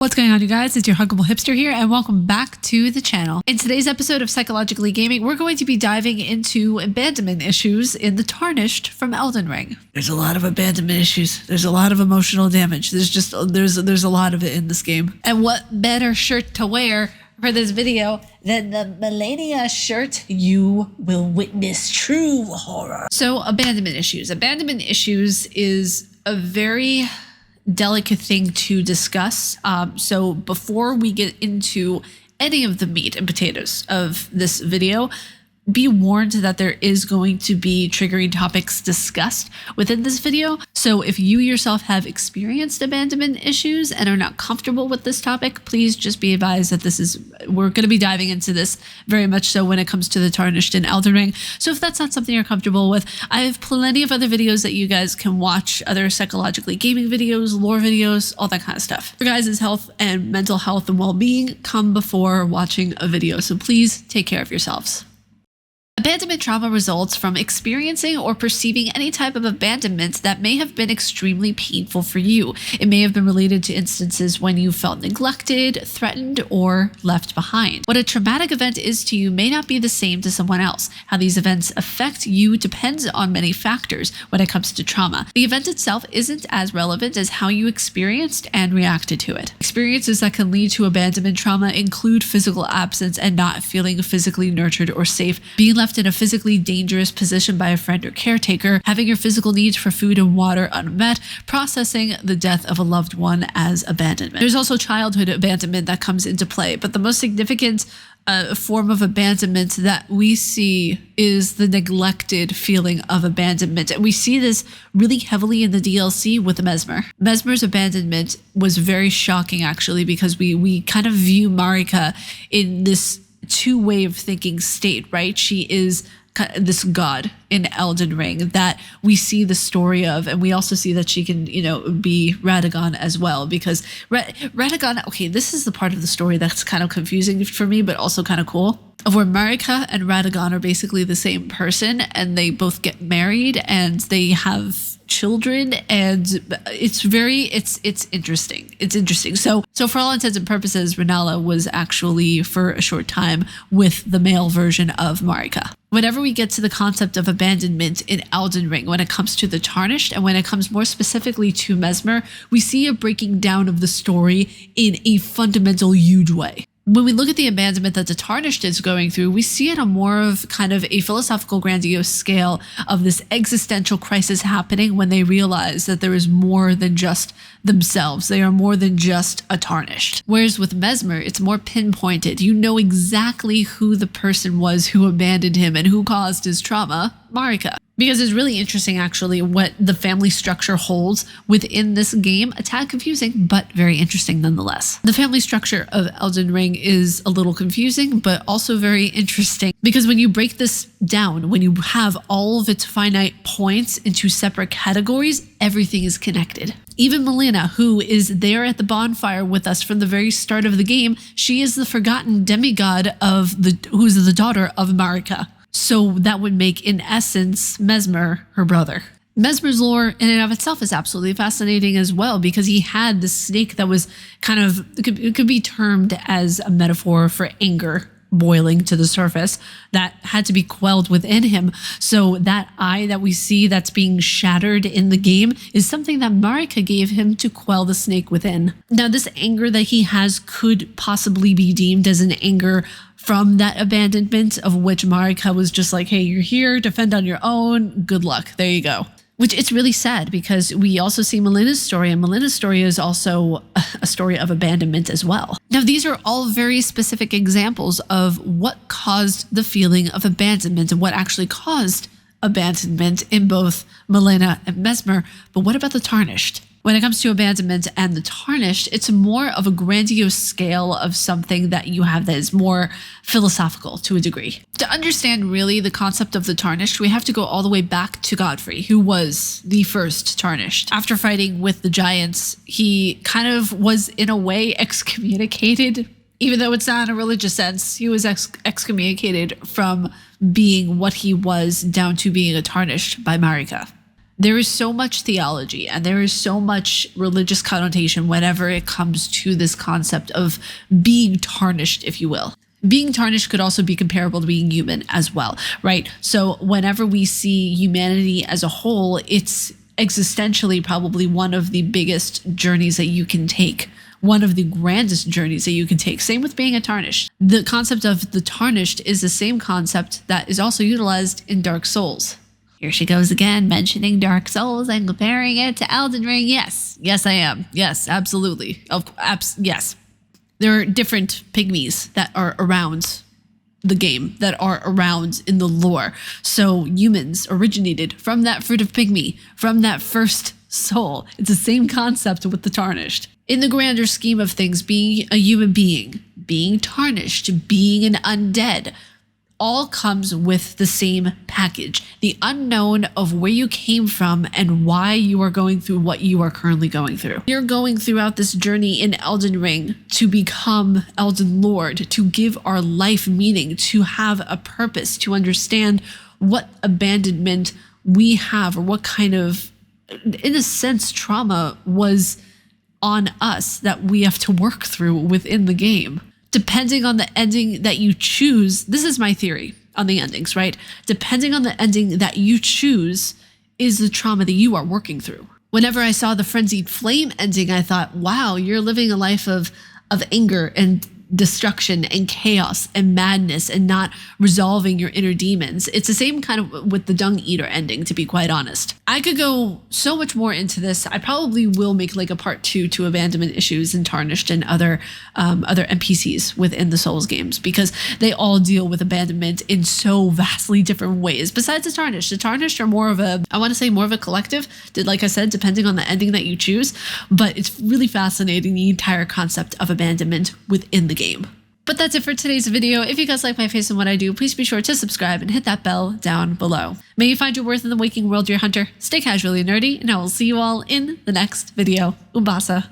What's going on, you guys? It's your Huggable Hipster here, and welcome back to the channel. In today's episode of Psychologically Gaming, we're going to be diving into abandonment issues in the Tarnished from Elden Ring. There's a lot of abandonment issues. There's a lot of emotional damage. There's a lot of it in this game. And what better shirt to wear for this video than the Melania shirt? You will witness true horror. So, abandonment issues. Abandonment issues is a very delicate thing to discuss. So before we get into any of the meat and potatoes of this video, be warned that there is going to be triggering topics discussed within this video. So if you yourself have experienced abandonment issues and are not comfortable with this topic, please just be advised that we're going to be diving into this very much so when it comes to the Tarnished and Elden Ring. So if that's not something you're comfortable with, I have plenty of other videos that you guys can watch, other psychologically gaming videos, lore videos, all that kind of stuff. Your guys' health and mental health and well-being come before watching a video. So please take care of yourselves. Abandonment trauma results from experiencing or perceiving any type of abandonment that may have been extremely painful for you. It may have been related to instances when you felt neglected, threatened, or left behind. What a traumatic event is to you may not be the same to someone else. How these events affect you depends on many factors when it comes to trauma. The event itself isn't as relevant as how you experienced and reacted to it. Experiences that can lead to abandonment trauma include physical absence and not feeling physically nurtured or safe, being left in a physically dangerous position by a friend or caretaker, having your physical needs for food and water unmet, processing the death of a loved one as abandonment. There's also childhood abandonment that comes into play, but the most significant form of abandonment that we see is the neglected feeling of abandonment. And we see this really heavily in the DLC with Mesmer. Mesmer's abandonment was very shocking, actually, because we kind of view Marika in this two-way of thinking state, right? She is this god in Elden Ring that we see the story of, and we also see that she can, be Radagon as well, because Radagon, okay, this is the part of the story that's kind of confusing for me, but also kind of cool, of where Marika and Radagon are basically the same person, and they both get married, and they have children, and it's interesting. It's interesting. So for all intents and purposes, Renala was actually for a short time with the male version of Marika. Whenever we get to the concept of abandonment in Elden Ring, when it comes to the Tarnished, and when it comes more specifically to Mesmer, we see a breaking down of the story in a fundamental, huge way. When we look at the abandonment that the Tarnished is going through, we see it on more of kind of a philosophical, grandiose scale of this existential crisis happening when they realize that there is more than just themselves. They are more than just a Tarnished. Whereas with Mesmer, it's more pinpointed. You know exactly who the person was who abandoned him and who caused his trauma, Marika. Because it's really interesting, actually, what the family structure holds within this game. A tad confusing, but very interesting nonetheless. The family structure of Elden Ring is a little confusing, but also very interesting. Because when you break this down, when you have all of its finite points into separate categories, everything is connected. Even Melina, who is there at the bonfire with us from the very start of the game, she is the forgotten demigod who's the daughter of Marika. So that would make, in essence, Mesmer her brother. Mesmer's lore in and of itself is absolutely fascinating as well, because he had this snake that was kind of, it could be termed as a metaphor for anger boiling to the surface that had to be quelled within him. So that eye that we see that's being shattered in the game is something that Marika gave him to quell the snake within. Now, this anger that he has could possibly be deemed as an anger from that abandonment, of which Marika was just like, hey, you're here, defend on your own, good luck, there you go. Which it's really sad, because we also see Melina's story, and Melina's story is also a story of abandonment as well. Now, these are all very specific examples of what caused the feeling of abandonment and what actually caused abandonment in both Melina and Mesmer. But what about the Tarnished? When it comes to abandonment and the Tarnished, it's more of a grandiose scale of something that you have that is more philosophical to a degree. To understand really the concept of the Tarnished, we have to go all the way back to Godfrey, who was the first Tarnished. After fighting with the giants, he kind of was in a way excommunicated, even though it's not in a religious sense. He was excommunicated from being what he was down to being a Tarnished by Marika. There is so much theology and there is so much religious connotation whenever it comes to this concept of being tarnished, if you will. Being tarnished could also be comparable to being human as well, right? So whenever we see humanity as a whole, it's existentially probably one of the biggest journeys that you can take, one of the grandest journeys that you can take. Same with being a tarnished. The concept of the tarnished is the same concept that is also utilized in Dark Souls. Here she goes again, mentioning Dark Souls and comparing it to Elden Ring. Yes, I am. Yes, absolutely. Yes. There are different pygmies that are around the game, that are around in the lore. So humans originated from that fruit of pygmy, from that first soul. It's the same concept with the tarnished. In the grander scheme of things, being a human being, being tarnished, being an undead, all comes with the same package. The unknown of where you came from and why you are going through what you are currently going through. You're going throughout this journey in Elden Ring to become Elden Lord, to give our life meaning, to have a purpose, to understand what abandonment we have, or what kind of, in a sense, trauma was on us that we have to work through within the game. Depending on the ending that you choose, this is my theory on the endings, right? Depending on the ending that you choose is the trauma that you are working through. Whenever I saw the Frenzied Flame ending, I thought, wow, you're living a life of anger and destruction and chaos and madness and not resolving your inner demons. It's the same kind of with the Dung Eater ending, to be quite honest. I could go so much more into this. I probably will make like a part 2 to abandonment issues and tarnished and other NPCs within the Souls games, because they all deal with abandonment in so vastly different ways. Besides the tarnished are more of a, I want to say more of a collective, like I said, depending on the ending that you choose, but it's really fascinating, the entire concept of abandonment within the game. But that's it for today's video. If you guys like my face and what I do, please be sure to subscribe and hit that bell down below. May you find your worth in the waking world, dear hunter. Stay casually nerdy, and I will see you all in the next video. Umbasa.